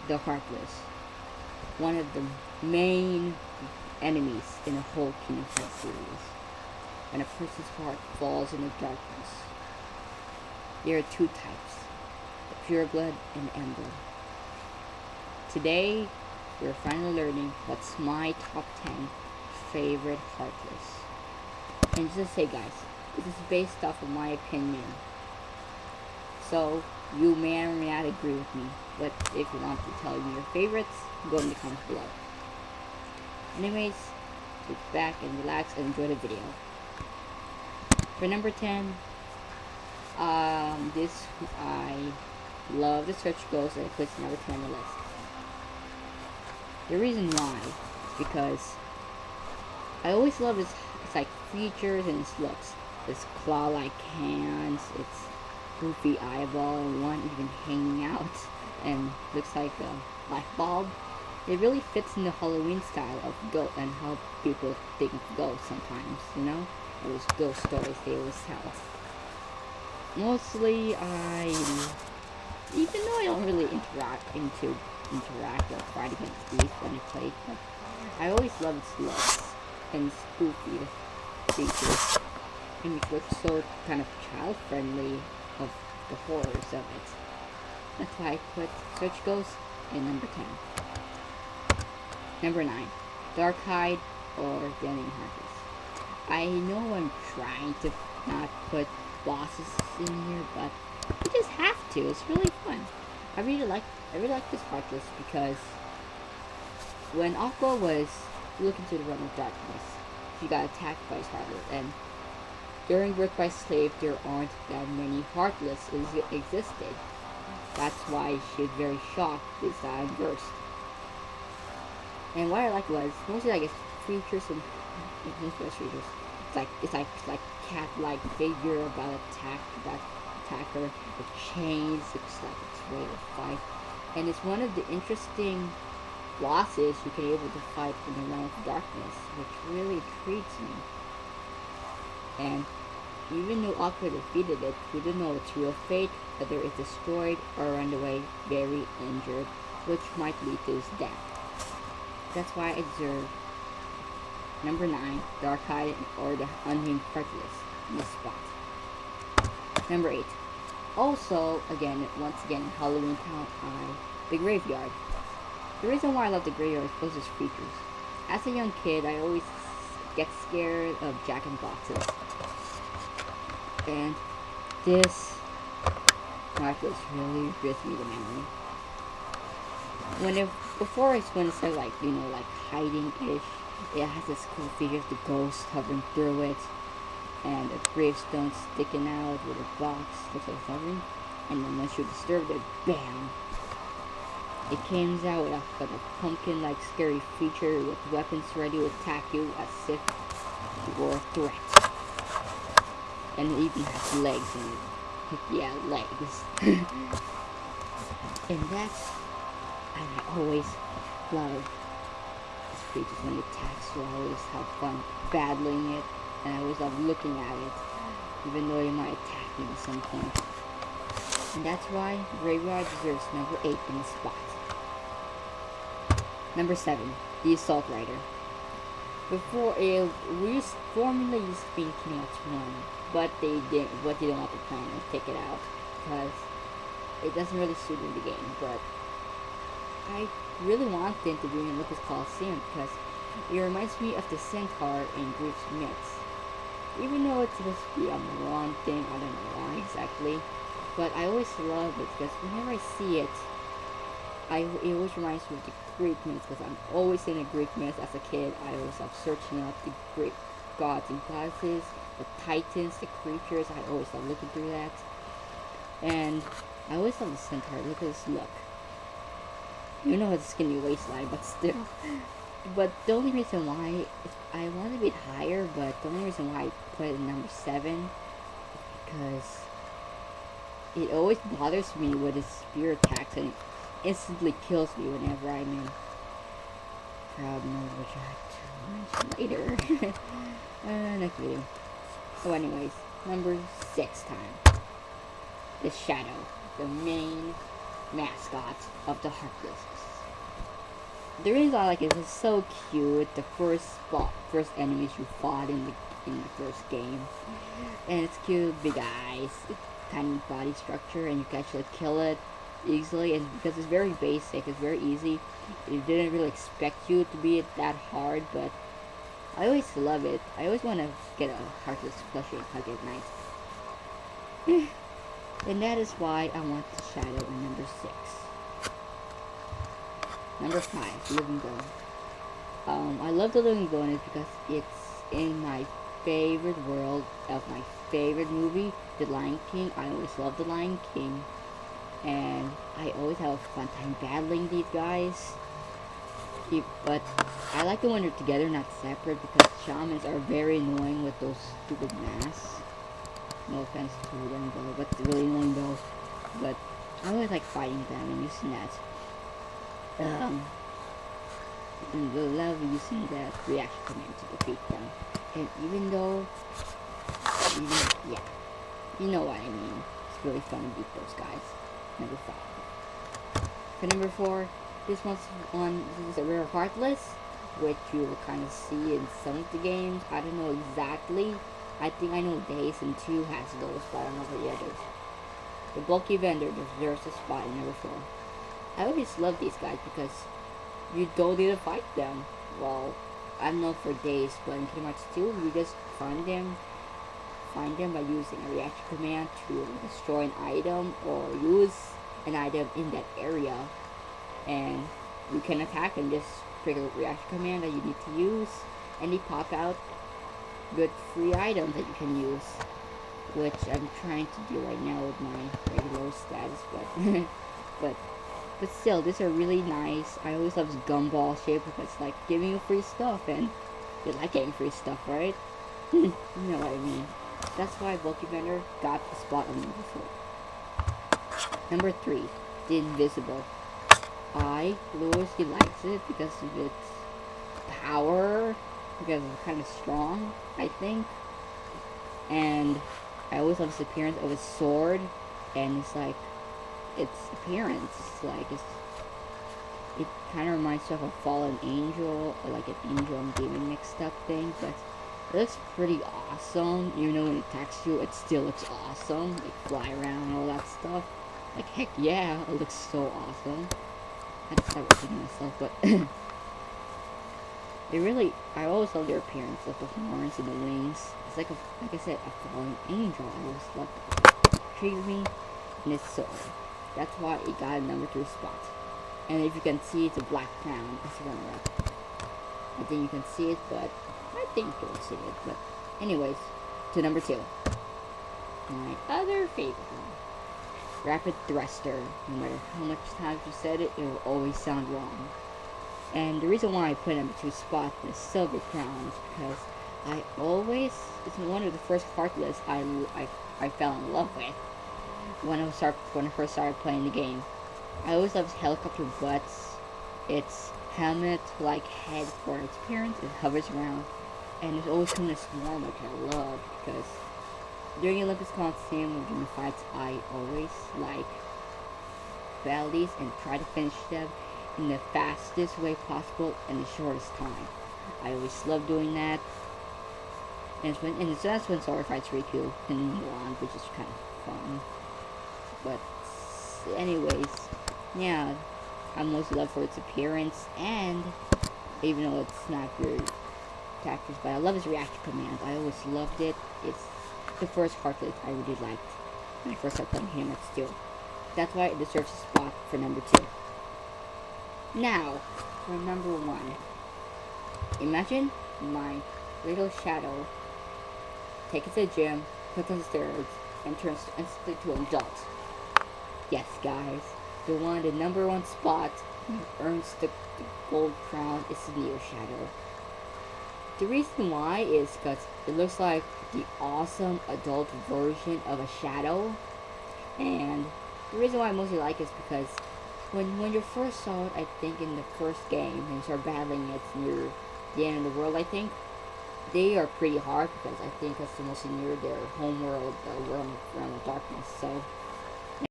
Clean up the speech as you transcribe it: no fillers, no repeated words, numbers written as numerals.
the Heartless, one of the main enemies in the whole Kingdom Hearts series. When a person's heart falls into darkness, there are two types, the pureblood and ember. Today, we're finally learning what's my top 10 favorite Heartless. And just to say, guys, this is based off of my opinion. So, you may or may not agree with me, but if you want to tell me your favorites, go in the comments below. Anyways, sit back and relax and enjoy the video. For number 10, I love the search ghost and it puts number 10 on the list. The reason why is because I always love its like features and its looks. Its claw-like hands, its goofy eyeball, and one even hanging out and looks like a light bulb. It really fits in the Halloween style of ghost and how people think of ghosts sometimes, you know? Those ghost stories they always tell. Mostly, even though I don't really interact or fight against these when I play, but I always love its looks and spooky features, and it looks so kind of child-friendly of the horrors of it. That's why I put Search Ghost in number 10. Number 9, Dark-Eyed or the Unamed Heartless. I know I'm trying to not put bosses in here, but you just have to. It's really fun. I really like this Heartless because when Aqua was looking to the realm of darkness, she got attacked by his Heartless, and during Birth by Slave, there aren't that many Heartless existed. That's why she was very shocked this time burst. And what I liked was mostly I guess features and features. It's like cat-like figure about attacker with chains. Looks like it's ready to fight, and it's one of the interesting bosses you can be able to fight in the realm of darkness, which really intrigues me. And even though Aqua defeated it, we don't know its real fate, whether it's destroyed or run away very injured, which might lead to his death. That's why I deserve number 9, Dark-Eyed or the Unamed Heartless in this spot. Number 8. Also, once again, Halloween Town Eye, the Graveyard. The reason why I love the Graveyard is because of its features. As a young kid, I always get scared of jack-in-boxes. And this Heartless really gives me the memory. Before it's like, you know, like hiding-ish, it has this cool figure of the ghost hovering through it, and a gravestone sticking out with a box, looks like it's hovering, and then once you disturb it, bam! It comes out with a pumpkin-like scary feature with weapons ready to attack you as if you were a threat. And it even has legs in it. Yeah, legs. And that's... And I always love these creatures when it attacks you. I always have fun battling it, and I always love looking at it, even though it might attack me at some point. And that's why Graveyard deserves number 8 in the spot. Number 7, the Assault Rider. Before it formerly used to be in Kingdom Hearts 1, but they didn't want to plan and take it out because it doesn't really suit in the game. But I really want them to bring in Lucas Coliseum because it reminds me of the Centaur in Grief's myths. Even though it's supposed to be a one thing, I don't know why exactly, but I always love it because whenever I see it, it always reminds me of the Greek myths because I'm always in the Greek myths as a kid. I always love searching up the Greek gods and goddesses, the titans, the creatures. I always love looking through that. And I always love the Centaur. Look at this look. You know it's a skinny waistline, but still. But the only reason why I want to be higher, but the only reason why I put it in number 7 is because it always bothers me with its spear attacks and it instantly kills me whenever I'm in Proud Mode, which I have to mention later. Next video. So anyways, number 6 time. The Shadow, the main mascot of the Heartless. The reason I like it is it's so cute. The first enemies you fought in the first game, and it's cute, big eyes, tiny body structure, and you can actually kill it easily. And because it's very basic, it's very easy. It didn't really expect you to be that hard, but I always love it. I always want to get a Heartless plushie and hug it nice. And that is why I want the Shadow in number 6. Number 5, Living Bone. I love the Living Bone is because it's in my favorite world of my favorite movie, The Lion King. I always love The Lion King, and I always have a fun time battling these guys. But I like them when they're together, not separate, because shamans are very annoying with those stupid masks. No offense to them though, but it's really annoying though. But I always like fighting them and using that. And the love using that reaction command to defeat them. And even though, yeah, you know what I mean. It's really fun to beat those guys. Number 5. For number 4, this is a rare Heartless, which you will kind of see in some of the games. I don't know exactly. I think I know Days and 2 has those, but I don't know the others. The bulky vendor deserves a spot in number 4. I always love these guys because you don't need to fight them. Well, I don't know for Days, but in Kingdom Hearts 2, you just find them by using a reaction command to destroy an item or use an item in that area, and you can attack and just pick a reaction command that you need to use, and they pop out good free items that you can use, which I'm trying to do right now with my regular status, but still, these are really nice. I always love this gumball shape because it's like giving you free stuff, and you like getting free stuff, right? You know what I mean. That's why Bulky Vendor got the spot on number 4. Number 3, The Invisible. Louis, he likes it because of its power, because it's kind of strong, I think. And I always love its appearance of his sword, and it's like, its appearance, like, it kind of reminds me of a fallen angel, or like an angel and demon mixed up thing, but it looks pretty awesome. Even though when it attacks you, it still looks awesome, like fly around and all that stuff. Like, heck yeah, it looks so awesome. I had to start repeating myself, but I always love their appearance, like the horns and the wings. It's like I said, a fallen angel. I always love it. It intrigues me, and it's sword. That's why it got a number 3 spot. And if you can see, it's a black crown as a runner-up. I think you can see it, but I think you'll see it. But anyways, to number 2. My other favorite one. Rapid Thruster. No matter how much times you said it, it will always sound wrong. And the reason why I put number 2 spot the Silver Crown is because it's one of the first Heartless I fell in love with when I first started playing the game. I always loved helicopter butts, its helmet-like head for its appearance. It hovers around, and it's always coming to swarm, which I love, because during the Olympus Coliseum or during the fights, I always like battle these and try to finish them in the fastest way possible in the shortest time. I always love doing that, and that's when Sword Fight's really cool in one, which is kind of fun. But anyways, yeah, I mostly love for its appearance, and even though it's not your tactics, but I love his reaction command. I always loved it. It's the first Heartless I really liked when I first started playing Kingdom Hearts 2. That's why it deserves a spot for number 2. Now, for number 1. Imagine my little shadow takes the gym, puts on steroids, and turns instantly to an adult. Yes, guys, the number 1 spot who earns the gold crown is the Neoshadow. The reason why is because it looks like the awesome adult version of a shadow, and the reason why I mostly like it is because when you first saw it, I think in the first game, and you start battling it near the end of the world, I think, they are pretty hard because I think it's mostly near their home world, the realm of darkness, so